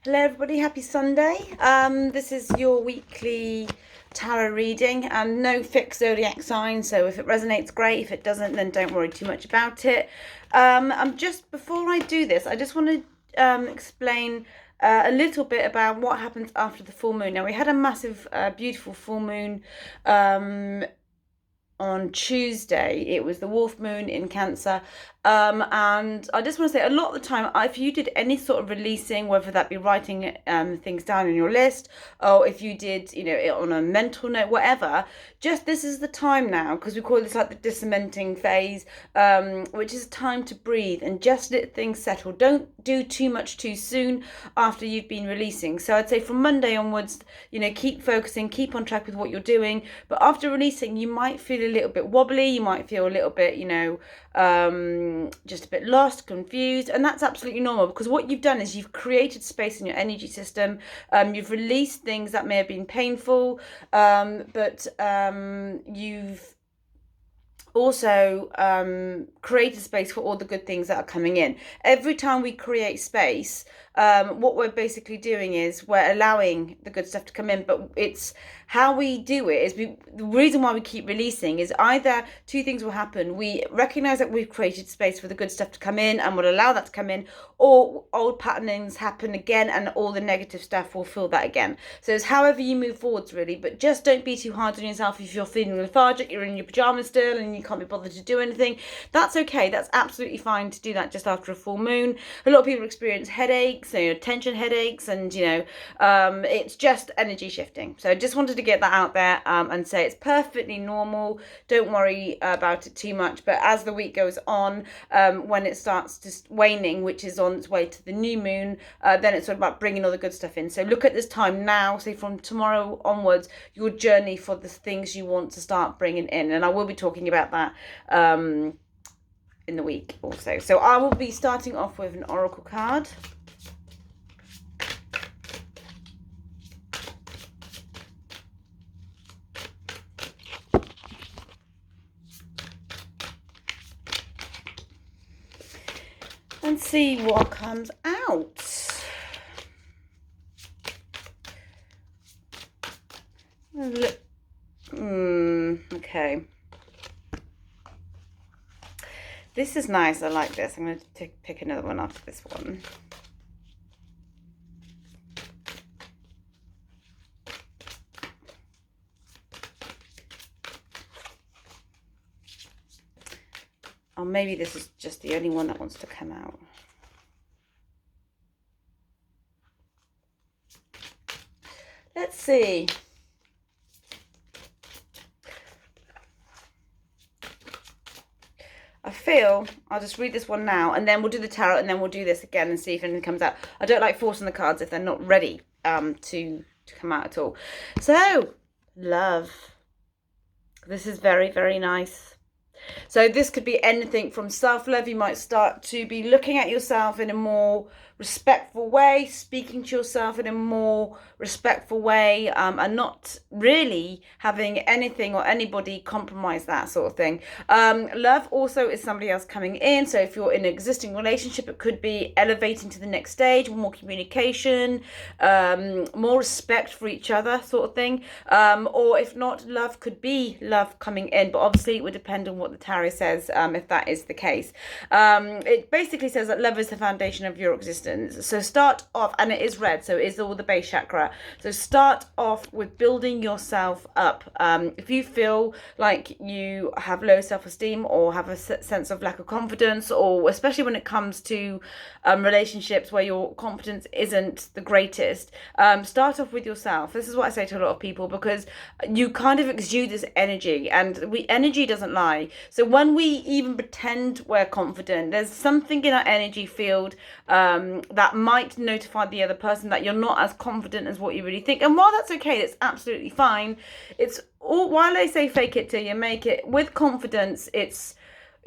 Hello, everybody. Happy Sunday. This is your weekly tarot reading, and no fixed zodiac sign. So if it resonates, great. If it doesn't, then don't worry too much about it. I'm just before I do this, I just want to explain a little bit about what happens after the full moon. Now we had a massive, beautiful full moon. On Tuesday, it was the Wolf Moon in Cancer, and I just want to say, a lot of the time, if you did any sort of releasing, whether that be writing things down in your list, or if you did, it on a mental note, whatever, just this is the time now, because we call this like the discementing phase, which is time to breathe and just let things settle. Don't do too much too soon after you've been releasing. So I'd say from Monday onwards, keep focusing, keep on track with what you're doing. But after releasing, you might feel a little bit wobbly, you might feel a little bit, just a bit lost, confused, and that's absolutely normal, because what you've done is you've created space in your energy system. You've released things that may have been painful, but you've also create a space for all the good things that are coming in. Every time we create space, what we're basically doing is we're allowing the good stuff to come in, but it's how we do it is the reason why we keep releasing is either two things will happen. We recognize that we've created space for the good stuff to come in and we'll allow that to come in, or old patternings happen again and all the negative stuff will fill that again. So it's however you move forwards, really, but just don't be too hard on yourself. If you're feeling lethargic, you're in your pajamas still and you can't be bothered to do anything, that's okay. That's absolutely fine to do that just after a full moon. A lot of people experience headaches, tension headaches, and it's just energy shifting. So I just wanted to get that out there and say it's perfectly normal. Don't worry about it too much. But as the week goes on, when it starts just waning, which is on its way to the new moon, then it's all about bringing all the good stuff in. So look at this time now, say from tomorrow onwards, your journey for the things you want to start bringing in. And I will be talking about that in the week also. So I will be starting off with an oracle card. And see what comes out. Okay. This is nice. I like this. I'm going to pick another one after this one. Or maybe this is just the only one that wants to come out. Let's see. I feel I'll just read this one now, and then we'll do the tarot, and then we'll do this again and see if anything comes out. I don't like forcing the cards if they're not ready to come out at all. So, love. This is very, very nice. So this could be anything from self-love. You might start to be looking at yourself in a more respectful way, speaking to yourself in a more respectful way, and not really having anything or anybody compromise that sort of thing. Love also is somebody else coming in. So if you're in an existing relationship, it could be elevating to the next stage, more communication, more respect for each other sort of thing. Or if not, love could be love coming in, but obviously it would depend on what the tarot says, if that is the case. It basically says that love is the foundation of your existence. So start off, and it is red, so it is all the base chakra. So start off with building yourself up. If you feel like you have low self-esteem or have a sense of lack of confidence, or especially when it comes to relationships where your confidence isn't the greatest, start off with yourself. This is what I say to a lot of people, because you kind of exude this energy, and energy doesn't lie. So when we even pretend we're confident, there's something in our energy field that might notify the other person that you're not as confident as what you really think. And while that's okay, that's absolutely fine. It's all, while I say fake it till you make it, with confidence, it's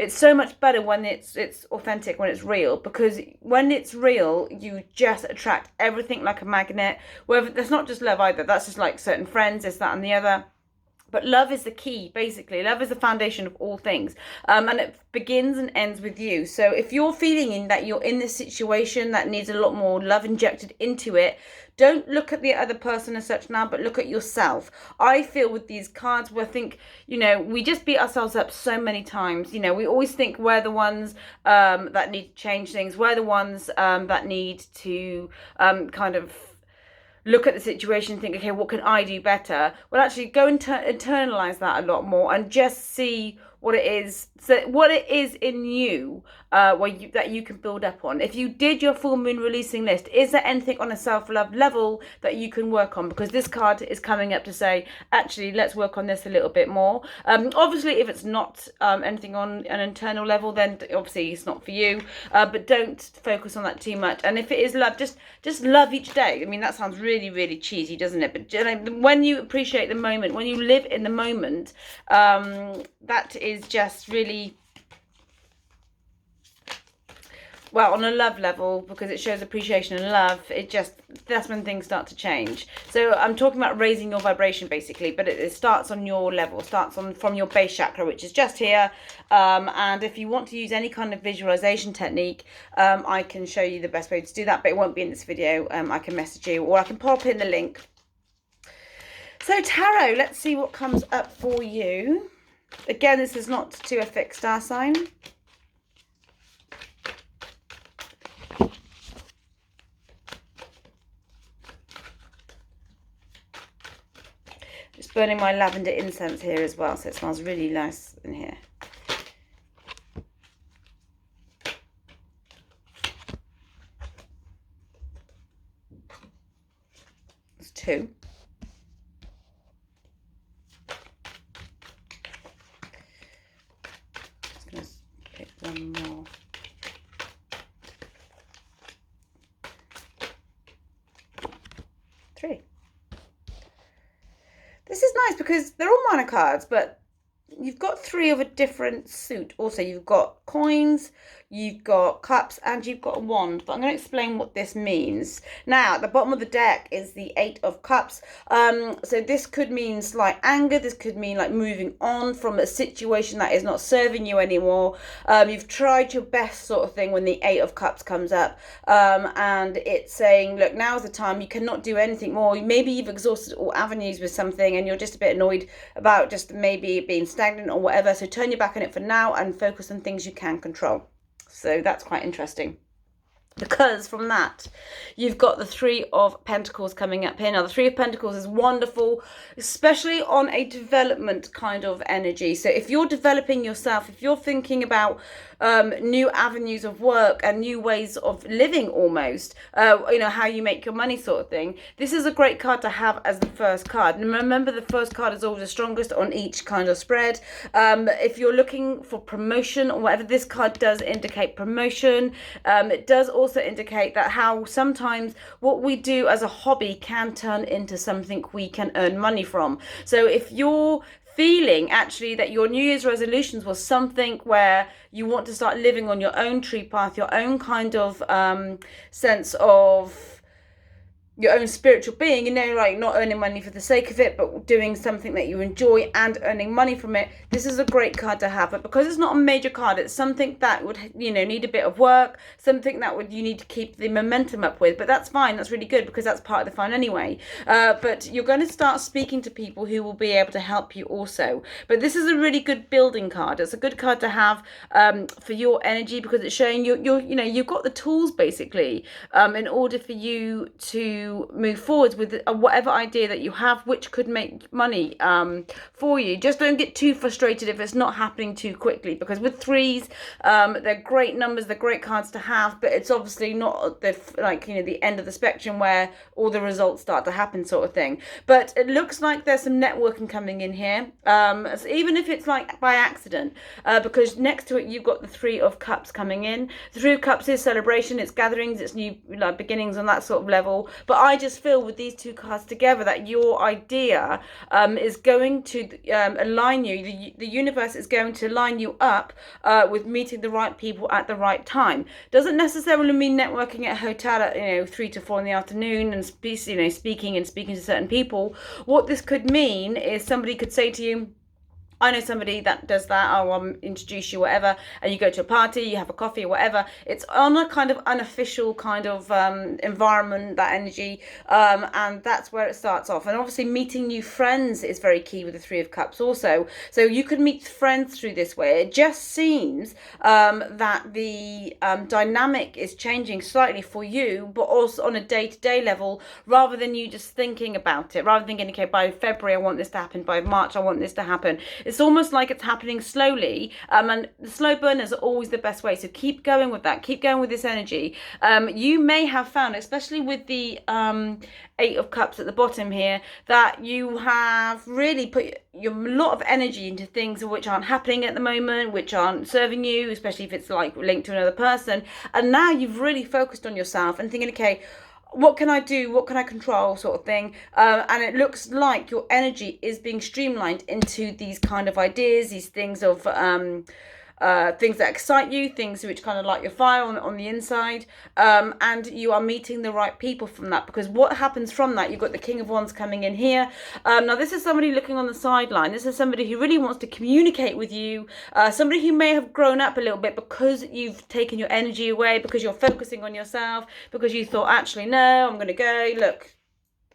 so much better when it's authentic, when it's real, because when it's real, you just attract everything like a magnet. Whether that's not just love either, that's just like certain friends, this, that, and the other. But love is the key, basically. Love is the foundation of all things. And it begins and ends with you. So if you're feeling that you're in this situation that needs a lot more love injected into it, don't look at the other person as such now, but look at yourself. I feel with these cards where I think, we just beat ourselves up so many times. We always think we're the ones that need to change things. We're the ones that need to kind of look at the situation and think, okay, what can I do better? Well, actually go and internalize that a lot more and just see what it is. So what it is in you, that you can build up on. If you did your full moon releasing list, is there anything on a self-love level that you can work on? Because this card is coming up to say, actually, let's work on this a little bit more. Obviously, if it's not anything on an internal level, then obviously it's not for you. But don't focus on that too much. And if it is love, just love each day. I mean, that sounds really, really cheesy, doesn't it? But when you appreciate the moment, when you live in the moment, that is just really, well, on a love level, because it shows appreciation and love, that's when things start to change. So I'm talking about raising your vibration, basically, but it starts on your level, from your base chakra, which is just here. And if you want to use any kind of visualization technique, I can show you the best way to do that, but it won't be in this video. I can message you, or I can pop in the link. So tarot, let's see what comes up for you. Again, this is not to a fixed star sign. Just burning my lavender incense here as well, so it smells really nice in here. There's two. Just going to pick one more. Three. This is nice because they're all minor cards, but you've got three of a different suit. Also, you've got coins, you've got cups, and you've got a wand. But I'm going to explain what this means. Now, at the bottom of the deck is the 8 of Cups. So this could mean slight anger. This could mean like moving on from a situation that is not serving you anymore. You've tried your best sort of thing when the 8 of Cups comes up. And it's saying, look, now's the time. You cannot do anything more. Maybe you've exhausted all avenues with something and you're just a bit annoyed about just maybe being stagnant or whatever. So turn your back on it for now and focus on things you can control. So that's quite interesting. Because from that, you've got the 3 of Pentacles coming up here. Now, the 3 of Pentacles is wonderful, especially on a development kind of energy. So if you're developing yourself, if you're thinking about new avenues of work and new ways of living almost, how you make your money sort of thing, this is a great card to have as the first card. And remember, the first card is always the strongest on each kind of spread. If you're looking for promotion or whatever, this card does indicate promotion. It does also indicate that how sometimes what we do as a hobby can turn into something we can earn money from. So if you're feeling actually that your New Year's resolutions was something where you want to start living on your own tree path, your own kind of sense of your own spiritual being, like not earning money for the sake of it, but doing something that you enjoy and earning money from it, this is a great card to have. But because it's not a major card, it's something that would, need a bit of work, something that you need to keep the momentum up with. But that's fine, that's really good, because that's part of the fun anyway. But you're going to start speaking to people who will be able to help you also. But this is a really good building card. It's a good card to have for your energy, because it's showing you've got the tools basically in order for you to move forwards with whatever idea that you have, which could make money for you. Just don't get too frustrated if it's not happening too quickly, because with 3s, they're great numbers, they're great cards to have, but it's obviously not the end of the spectrum where all the results start to happen sort of thing. But it looks like there's some networking coming in here, so even if it's like by accident, because next to it you've got the 3 of Cups coming in. The 3 of Cups is celebration, it's gatherings, it's new beginnings on that sort of level. But But I just feel with these two cards together that your idea is going to align you. The universe is going to line you up with meeting the right people at the right time. Doesn't necessarily mean networking at a hotel at 3 to 4 in the afternoon and speaking to certain people. What this could mean is somebody could say to you, I know somebody that does that. I'll introduce you, whatever. And you go to a party, you have a coffee or whatever. It's on a kind of unofficial kind of environment, that energy. And that's where it starts off. And obviously meeting new friends is very key with the Three of Cups also. So you could meet friends through this way. It just seems that the dynamic is changing slightly for you, but also on a day-to-day level, rather than you just thinking about it, rather than thinking, okay, by February I want this to happen, by March I want this to happen. It's almost like it's happening slowly, and the slow burners are always the best way. So keep going with that. Keep going with this energy. You may have found, especially with the Eight of Cups at the bottom here, that you have really put a lot of energy into things which aren't happening at the moment, which aren't serving you, especially if it's like linked to another person. And now you've really focused on yourself and thinking, okay, what can I do? What can I control, sort of thing? And it looks like your energy is being streamlined into these kind of ideas, these things of things that excite you, things which kind of light your fire on the inside, and you are meeting the right people from that. Because what happens from that, you've got the King of Wands coming in here. Now this is somebody looking on the sideline. This is somebody who really wants to communicate with you, somebody who may have grown up a little bit because you've taken your energy away, because you're focusing on yourself, because you thought, actually no, I'm going to go, look,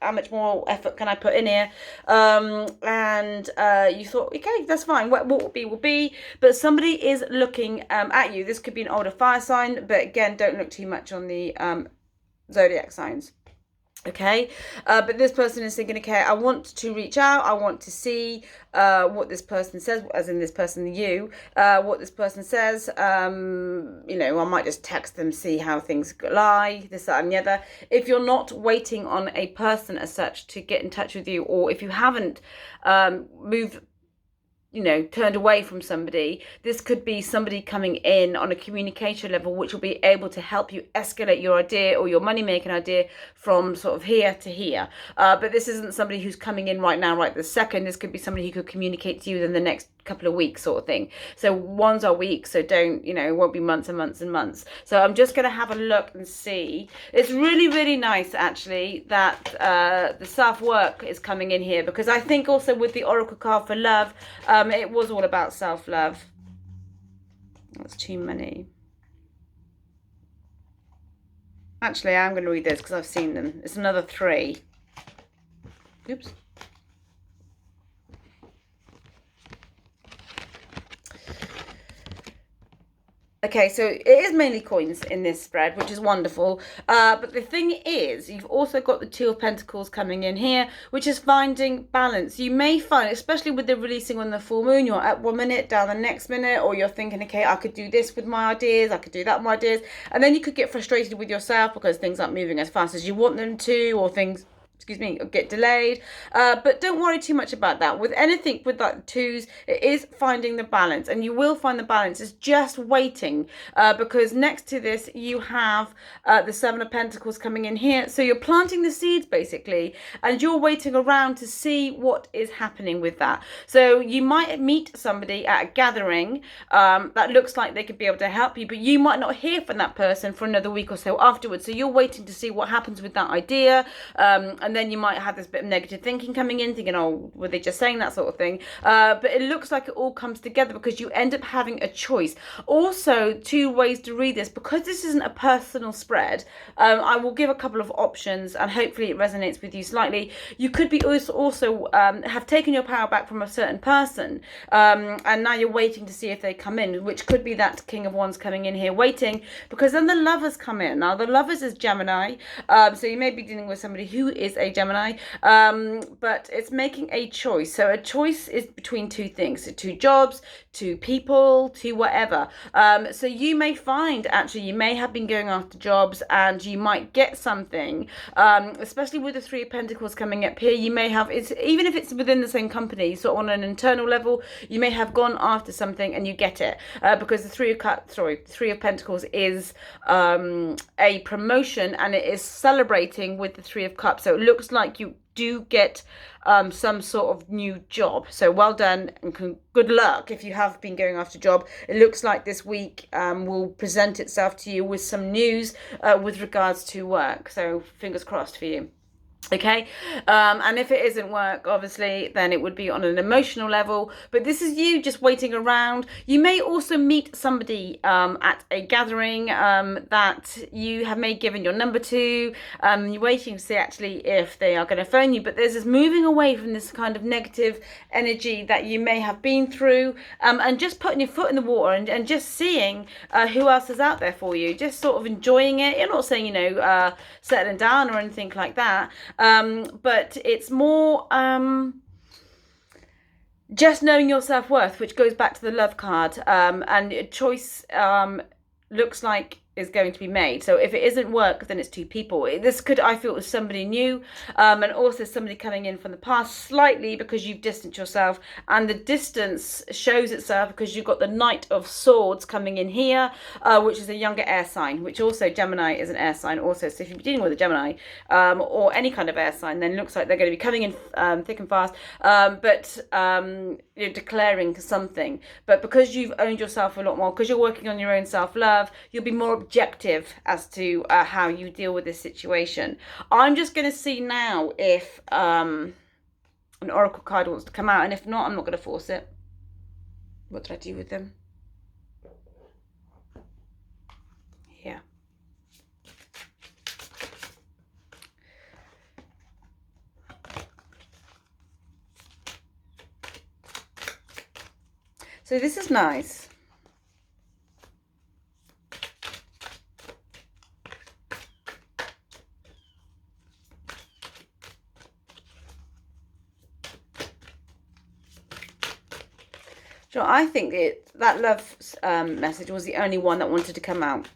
how much more effort can I put in here? And you thought, okay, that's fine. What will be, will be. But somebody is looking at you. This could be an older fire sign, but again, don't look too much on the zodiac signs. Okay, but this person is thinking, okay, I want to reach out, I want to see what this person says, as in this person, you, what this person says. I might just text them, see how things lie, this, that, and the other. If you're not waiting on a person as such to get in touch with you, or if you haven't moved, turned away from somebody, this could be somebody coming in on a communication level, which will be able to help you escalate your idea or your money-making idea from sort of here to here. But this isn't somebody who's coming in right now, right this second. This could be somebody who could communicate to you in the next couple of weeks, sort of thing. So ones are weeks, so don't, it won't be months and months and months. So I'm just going to have a look and see. It's really, really nice, actually, that the self-work is coming in here, because I think also with the Oracle card for love, it was all about self-love. That's too many. Actually, I'm going to read this because I've seen them. It's another 3. Oops. Okay, so it is mainly coins in this spread, which is wonderful. But the thing is, you've also got the Two of Pentacles coming in here, which is finding balance. You may find, especially with the releasing on the full moon, you're at 1 minute, down the next minute, or you're thinking, okay, I could do this with my ideas, I could do that with my ideas. And then you could get frustrated with yourself because things aren't moving as fast as you want them to, or things, get delayed. But don't worry too much about that. With anything with like the twos, it is finding the balance, and you will find the balance. It's just waiting, because next to this you have the Seven of Pentacles coming in here. So you're planting the seeds basically, and you're waiting around to see what is happening with that. So you might meet somebody at a gathering that looks like they could be able to help you, but you might not hear from that person for another week or so afterwards. So you're waiting to see what happens with that idea, and then you might have this bit of negative thinking coming in, thinking, oh, were they just saying that, sort of thing. But it looks like it all comes together because you end up having a choice. Also, 2 ways to read this, because this isn't a personal spread. I will give a couple of options, and hopefully it resonates with you slightly. You could be also have taken your power back from a certain person, and now you're waiting to see if they come in, which could be that King of Wands coming in here waiting, because then the Lovers come in. Now the Lovers is Gemini, so you may be dealing with somebody who is a Gemini, but it's making a choice. So a choice is between 2 things, so 2 jobs, to people, to whatever. So you may find, actually, you may have been going after jobs and you might get something, especially with the Three of Pentacles coming up here. You may have, even if it's within the same company, so on an internal level, you may have gone after something and you get it, because the Three of Pentacles is a promotion, and it is celebrating with the Three of Cups. So it looks like you do get some sort of new job. So well done and good luck if you have been going after a job. It looks like this week will present itself to you with some news with regards to work. So fingers crossed for you. Okay, and if it isn't work, obviously, then it would be on an emotional level, but this is you just waiting around. You may also meet somebody at a gathering that you have maybe given your number to. You're waiting to see actually if they are going to phone you, but there's this moving away from this kind of negative energy that you may have been through, and just putting your foot in the water and just seeing who else is out there for you, just sort of enjoying it. You're not saying, settling down or anything like that. But it's more just knowing your self-worth, which goes back to the love card, and a choice looks like is going to be made. So if it isn't work, then it's two people. This could, I feel, was somebody new, and also somebody coming in from the past slightly, because you've distanced yourself, and the distance shows itself because you've got the Knight of Swords coming in here, which is a younger air sign, which also Gemini is an air sign also. So if you're dealing with a Gemini or any kind of air sign, then it looks like they're going to be coming in thick and fast, but you're declaring something. But because you've owned yourself a lot more, because you're working on your own self-love, you'll be more objective as to how you deal with this situation. I'm just going to see now if an oracle card wants to come out, and if not, I'm not going to force it. What did I do with them? Yeah. So this is nice. So I think that love message was the only one that wanted to come out.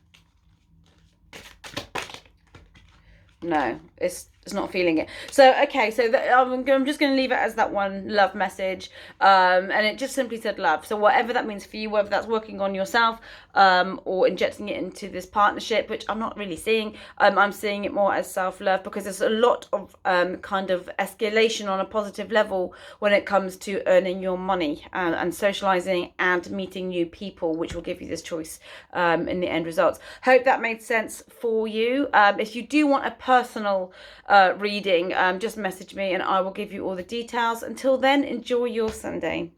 No, it's not feeling it. So, okay, so I'm just going to leave it as that one love message, and it just simply said love. So whatever that means for you, whether that's working on yourself or injecting it into this partnership, which I'm not really seeing. I'm seeing it more as self-love, because there's a lot of kind of escalation on a positive level when it comes to earning your money and socializing and meeting new people, which will give you this choice in the end results. Hope that made sense for you. If you do want a personal reading, just message me and I will give you all the details. Until then, enjoy your Sunday.